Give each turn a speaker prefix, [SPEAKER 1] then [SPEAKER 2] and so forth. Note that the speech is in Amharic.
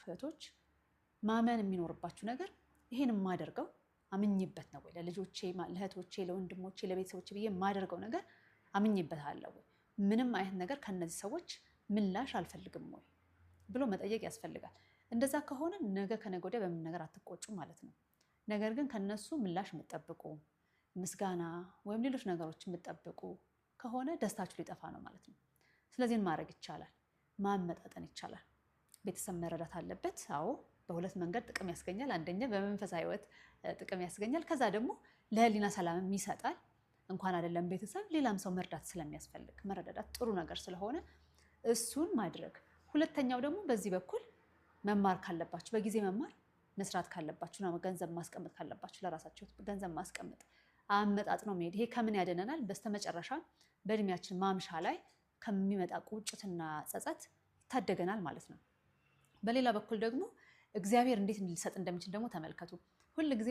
[SPEAKER 1] እህቶች ማመን የሚኖርባችሁ ነገር ይሄን የማደርገው አምኜበት ነው ወይ? ለልጆቼ፣ ለእህቶቼ፣ ለወንድሞቼ፣ ለቤተሰቦቼ ብዬ የማደርገው ነገር አምኜበታለሁ ወይ? ምንም አይነት ነገር ከነዚህ ሰዎች ምላሽ አልፈልግም ወይ ብሎ መጠየቅ ያስፈልጋል። እንደዛ ከሆነ ነገ ከነገ ወዲያ በምን ነገር አትቆጩ ማለት ነው። ነገር ግን ከነሱ ምላሽ የምትጠብቁ ምስጋና ወይም ሌሎች ነገሮች የምትጠብቁ ከሆነ ደስታችሁ ሊጠፋ ነው ማለት ነው። ስለዚህ ማድረግ ይቻላል፣ ማመጣጠን ይቻላል። ቤተሰብ መረዳት አለበት። አዎ በሁለት መንገድ ጥቅም ያስገኛል። አንደኛ በመንፈሳዊ ሕይወት ጥቅም ያስገኛል። ከዛ ደግሞ ለህሊና ሰላምም ይሰጣል። እንኳን አይደለም ቤተሰብ ሌላም ሰው መርዳት ስለሚያስፈልግ መረዳዳት ጥሩ ነገር ስለሆነ እሱን ማድረግ። ሁለተኛው ደግሞ በዚህ በኩል መማር ካለባችሁ በጊዜ መማር፣ መስራት ካለባችሁ ነው ገንዘብ ማስቀመጥ ካለባችሁ ለራሳችሁ ገንዘብ ማስቀመጥ፣ አመጣጥኖ መሄድ። ይሄ ከምን ያደነናል? በስተመጨረሻ በእድሜያችን ማምሻ ላይ ከሚመጣ ቁጭትና ጸጸት ይታደገናል ማለት ነው። በሌላ በኩል ደግሞ እግዚአብሔር እንዴት ሊሰጥ እንደሚችል ደግሞ ተመልከቱ። ሁል ጊዜ